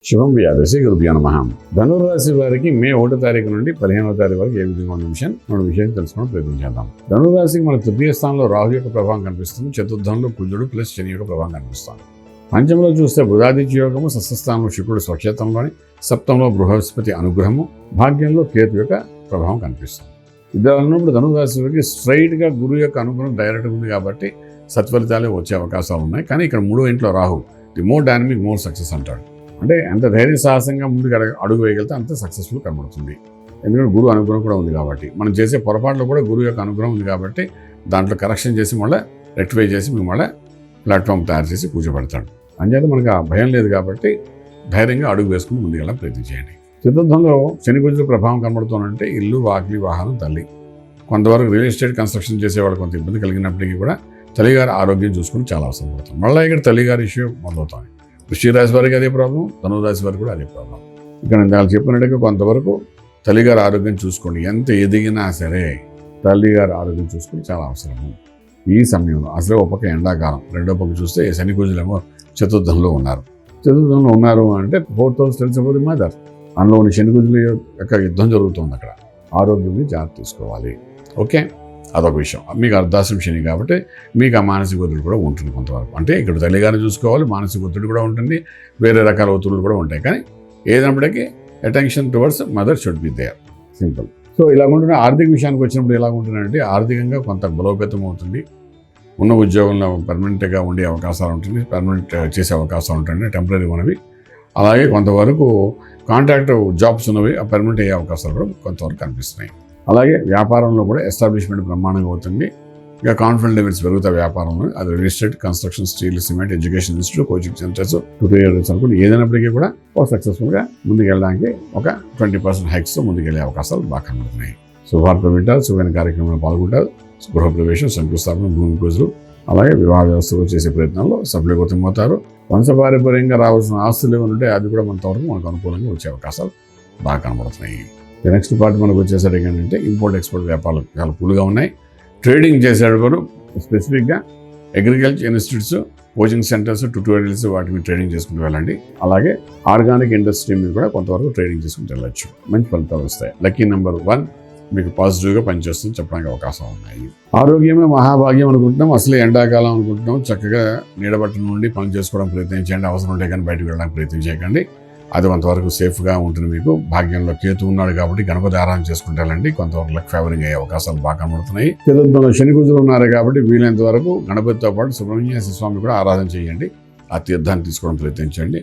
శుభం వ్యాధసి గురుభ్యో నమః. ధనుర్రాశి వారికి మే 1వ తారీఖు నుండి 15వ తారీఖు వరకు ఏ విధంగా ఉన్న విషయం తెలుసుకోవడం ప్రయత్నం చేద్దాం. ధనుర్రాశికి మన తృతీయ స్థానంలో రాహు యొక్క ప్రభావం కనిపిస్తుంది. చతుర్థంలో కుజుడు ప్లస్ శని యొక్క ప్రభావం కనిపిస్తుంది. పంచంలో చూస్తే బుధాదిత్య యోగము, షష్ఠస్థానంలో శుక్రుడు స్వక్షేత్రంలోని, సప్తంలో బృహస్పతి అనుగ్రహము, భాగ్యంలో కేతు యొక్క ప్రభావం కనిపిస్తుంది. ఇద్దరు అన్నప్పుడు ధనుర్రాశి వారికి స్ట్రైట్గా గురువు యొక్క అనుగ్రహం డైరెక్ట్గా ఉంది కాబట్టి సత్ఫలితాలే వచ్చే అవకాశాలు ఉన్నాయి. కానీ ఇక్కడ 3వ ఇంట్లో Rahu the more dynamic more success అంటాడు. అంటే ఎంత ధైర్య సాహసంగా ముందుకు అడుగు వేయగలిగితే అంత సక్సెస్ఫుల్ కనబడుతుంది. ఎందుకంటే గురువు అనుగ్రహం కూడా ఉంది కాబట్టి, మనం చేసే పొరపాట్లు కూడా గురువు యొక్క అనుగ్రహం ఉంది కాబట్టి దాంట్లో కరెక్షన్ చేసి మళ్ళీ రెక్టిఫై చేసి మీకు మళ్ళీ ప్లాట్ఫామ్ తయారు చేసి కూర్చోబెడతాడు. అంచేత మనకు ఆ భయం లేదు కాబట్టి ధైర్యంగా అడుగు వేసుకుని ముందుకెళ్ళ ప్రయత్నం చేయండి. చతుర్థంలో శని కుజుల ప్రభావం కనబడుతుందంటే ఇల్లు, వాకిలి, వాహనం, తల్లి. కొంతవరకు రియల్ ఎస్టేట్ కన్స్ట్రక్షన్ చేసేవాళ్ళు కొంత ఇబ్బంది కలిగినప్పటికీ కూడా తల్లిగారి ఆరోగ్యం చూసుకుని చాలా అవసరం పడుతుంది. మళ్ళీ ఇక్కడ తల్లిగారి ఇష్యూ మొదలవుతాయి. వృశ్చిక రాశి వారికి అదే ప్రాబ్లం, ధనురాశి వారికి కూడా అదే ప్రాబ్లం. ఇక్కడ నేను చెప్పినట్టుగా కొంతవరకు తల్లిగారి ఆరోగ్యం చూసుకోండి. ఎంత ఎదిగినా సరే తల్లిగారి ఆరోగ్యం చూసుకుని చాలా అవసరము ఈ సమయంలో. అసలు ఒక పక్క ఎండాకాలం, రెండో పక్క చూస్తే శని కుజులేమో చతుర్థంలో ఉన్నారు. చతుర్థంలో ఉన్నారు అంటే 4th house తెలిసిపోతుంది మదర్. అందులోని శని కుజుల యొక్క యుద్ధం జరుగుతుంది. అక్కడ ఆరోగ్యాన్ని జాగ్రత్త తీసుకోవాలి. ఓకే, అదొక విషయం. మీకు అర్ధాశ్రం శని కాబట్టి మీకు ఆ మానసిక ఒత్తిడి కూడా ఉంటుంది కొంతవరకు. అంటే ఇక్కడ తల్లిగారిని చూసుకోవాలి, మానసిక ఒత్తిడి కూడా ఉంటుంది, వేరే రకాల ఒత్తిడులు కూడా ఉంటాయి. కానీ ఏదైనప్పటికీ attention towards mother should be there, simple. So ఇలా ఉంటున్న ఆర్థిక విషయానికి వచ్చినప్పుడు ఎలా ఉంటుందంటే ఆర్థికంగా కొంత బలోపేతం అవుతుంది. ఉన్న ఉద్యోగంలో పర్మనెంట్గా ఉండే అవకాశాలు ఉంటుంది, పర్మనెంట్ చేసే అవకాశాలు ఉంటుంది, టెంపరీ ఉన్నవి. అలాగే కొంతవరకు కాంట్రాక్ట్ జాబ్స్ ఉన్నవి పర్మనెంట్ అయ్యే అవకాశాలు కూడా కొంతవరకు కనిపిస్తున్నాయి. అలాగే వ్యాపారంలో కూడా ఎస్టాబ్లిష్మెంట్ బ్రహ్మాండంగా అవుతుంది. ఇక కాన్ఫిడెంట్ లెవెల్స్ పెరుగుతాయి వ్యాపారంలో. అది real estate, construction, steel, cement, education institute, coaching centres, tutorials అనుకుంటే ఏదైనప్పటికీ కూడా సక్సెస్ఫుల్గా ముందుకెళ్ళడానికి ఒక 20% హైక్స్ ముందుకెళ్ళే అవకాశాలు బాగా కనబడుతున్నాయి. శుభార్త వింటారు, శుభైన కార్యక్రమంలో పాల్గొంటారు. గృహప్రవేశం, శంకుస్థాపన, భూమి పూజలు, అలాగే వివాహ వ్యవస్థలో చేసే ప్రయత్నాల్లో సఫలీకృతమవుతారు. వంశపారంపర్యంగా రావాల్సిన ఆస్తులు ఏమైనా ఉంటే అది కూడా మనకు అనుకూలంగా వచ్చే అవకాశాలు బాగా కనబడుతున్నాయి. నెక్స్ట్ పార్ట్ మనకు వచ్చేసరికి ఏంటంటే ఇంపోర్ట్ ఎక్స్పోర్ట్ వ్యాపారాలు చాలా కూల్గా ఉన్నాయి. ట్రేడింగ్ చేసేటప్పుడు స్పెసిఫిక్గా agriculture institutes, coaching centres, tutorials వాటి మీద ట్రేడింగ్ చేసుకుంటూ వెళ్ళండి. అలాగే ఆర్గానిక్ ఇండస్ట్రీ మీద కూడా కొంతవరకు ట్రేడింగ్ చేసుకుంటూ వెళ్ళచ్చు. మంచి ఫలితాలు వస్తాయి. లక్కీ నెంబర్ 1 మీకు పాజిటివ్గా పనిచేస్తుంది చెప్పడానికి అవకాశం ఉన్నాయి. ఆరోగ్యమే మహాభాగ్యం అనుకుంటున్నాం. అసలే ఎండాకాలం అనుకుంటున్నాం. చక్కగా నీడబట్ట నుండి పని చేసుకోవడం ప్రయత్నం చేయండి. అవసరం ఉంటే కానీ బయటకు వెళ్ళడానికి ప్రయత్నం చేయకండి. అది కొంతవరకు సేఫ్గా ఉంటుంది. మీకు భాగ్యంలో కేతు ఉన్నాడు కాబట్టి గణపతి ఆరాధన చేసుకుంటారండి. కొంతవరకు లక్ ఫేవరింగ్ అయ్యే అవకాశాలు బాగా కనబడుతున్నాయి. చతుర్థంలో శని కుజులు ఉన్నారు కాబట్టి వీలైనంత వరకు గణపతితో పాటు సుబ్రహ్మణ్య స్వామి కూడా ఆరాధన చేయండి. ఆ తీర్థాన్ని తీసుకోవడం ప్రయత్నించండి.